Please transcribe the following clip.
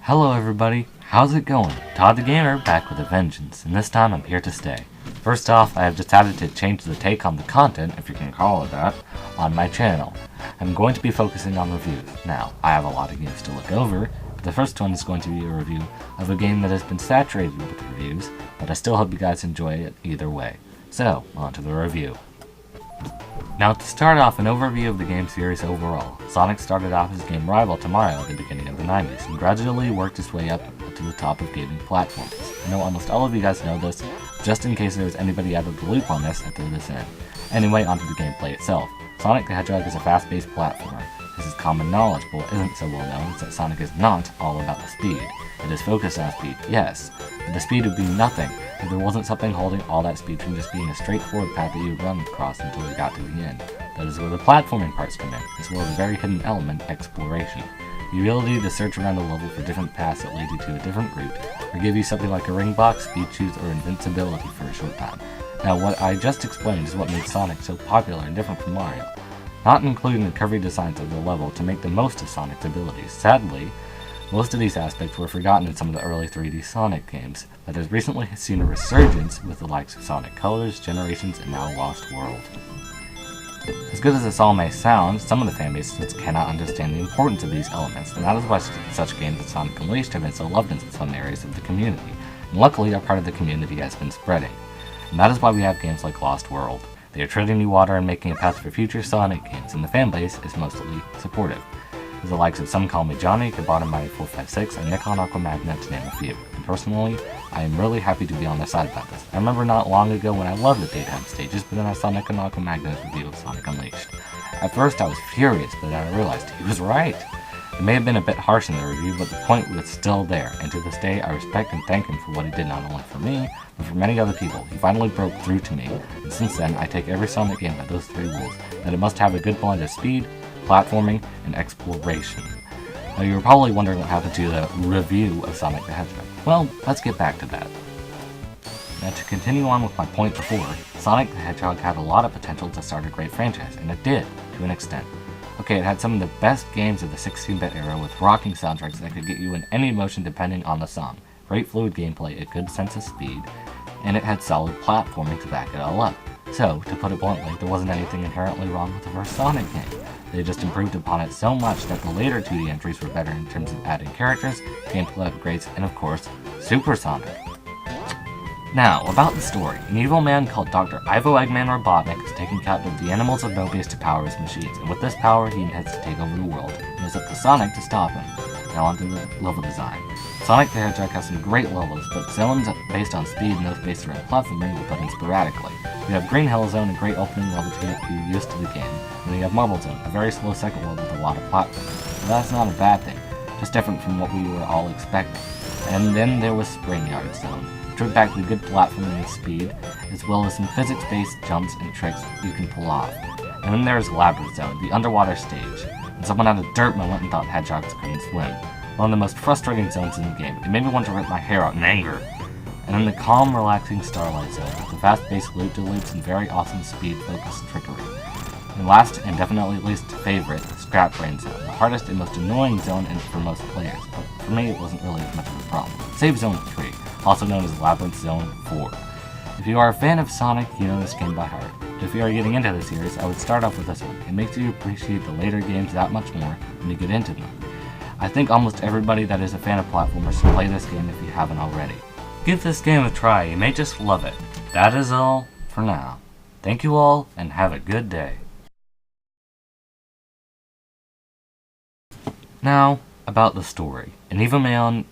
Hello everybody, how's it going? Todd the Gamer back with a vengeance, and this time I'm here to stay. First off, I have decided to change the take on the content, if you can call it that, on my channel. I'm going to be focusing on reviews. Now, I have a lot of games to look over, but the first one is going to be a review of a game that has been saturated with reviews, but I still hope you guys enjoy it either way. So, on to the review. Now, to start off, an overview of the game series overall. Sonic started off as game rival to Mario at the beginning of the 90s, and gradually worked his way up to the top of gaming platforms. I know almost all of you guys know this, just in case there was anybody out of the loop on this, I threw this in. Anyway, onto the gameplay itself. Sonic the Hedgehog is a fast-paced platformer. This is common knowledge, but what isn't so well known is that Sonic is not all about the speed. It is focused on speed, yes, but the speed would be nothing if there wasn't something holding all that speed from just being a straightforward path that you would run across until you got to the end. That is where the platforming parts come in, as well as a very hidden element, exploration. The ability to search around a level for different paths that lead you to a different route, or give you something like a ring box, speed shoes, or invincibility for a short time. Now, what I just explained is what made Sonic so popular and different from Mario, not including the curvy designs of the level to make the most of Sonic's abilities. Sadly, most of these aspects were forgotten in some of the early 3D Sonic games, but has recently seen a resurgence with the likes of Sonic Colors, Generations, and now Lost World. As good as this all may sound, some of the fanbases cannot understand the importance of these elements, and that is why such games as Sonic Unleashed have been so loved in some areas of the community, and luckily our part of the community has been spreading. And that is why we have games like Lost World. They are treading new water and making a path for future Sonic games, and the fanbase is mostly supportive. With the likes of Some Call Me Johnny, Kabottom456, and Nikon Aquamagnet to name a few. And personally, I am really happy to be on their side about this. I remember not long ago when I loved the daytime stages, but then I saw Nikon Aquamagnet's review of Sonic Unleashed. At first I was furious, but then I realized he was right. It may have been a bit harsh in the review, but the point was still there, and to this day I respect and thank him for what he did not only for me, but for many other people. He finally broke through to me, and since then I take every Sonic game by those three rules, that it must have a good blend of speed, platforming, and exploration. Now you're probably wondering what happened to the review of Sonic the Hedgehog. Well, let's get back to that. Now to continue on with my point before, Sonic the Hedgehog had a lot of potential to start a great franchise, and it did, to an extent. Okay, it had some of the best games of the 16-bit era with rocking soundtracks that could get you in any motion depending on the song, great fluid gameplay, a good sense of speed, and it had solid platforming to back it all up. So, to put it bluntly, there wasn't anything inherently wrong with the first Sonic game. They just improved upon it so much that the later 2D entries were better in terms of adding characters, gameplay upgrades, and of course, Super Sonic. Now, about the story. An evil man called Dr. Ivo Eggman Robotnik is taking captive the animals of Mobius to power his machines, and with this power he intends to take over the world, and it's up to Sonic to stop him. Now onto the level design. Sonic the Hedgehog has some great levels, but zones based on speed and those based around platforming will put in sporadically. You have Green Hill Zone, a great opening level to get you used to the game, and then you have Marble Zone, a very slow second level with a lot of platforming. But that's not a bad thing, just different from what we were all expecting. And then there was Spring Yard Zone, which went back to good platforming and speed, as well as some physics-based jumps and tricks you can pull off. And then there's Labyrinth Zone, the underwater stage, and someone had a dirt moment and thought hedgehogs couldn't swim. One of the most frustrating zones in the game. It made me want to rip my hair out in anger. And then the calm, relaxing Starlight Zone, with the fast-paced loop-de-loops and very awesome speed-focused trickery. And last, and definitely least favorite, Scrap Brain Zone, the hardest and most annoying zone for most players, but for me it wasn't really as much of a problem. Save Zone 3, also known as Labyrinth Zone 4. If you are a fan of Sonic, you know this game by heart. But if you are getting into the series, I would start off with this one. It makes you appreciate the later games that much more when you get into them. I think almost everybody that is a fan of platformers should play this game if you haven't already. Give this game a try, you may just love it. That is all for now. Thank you all, and have a good day. Now, about the story. An evil man...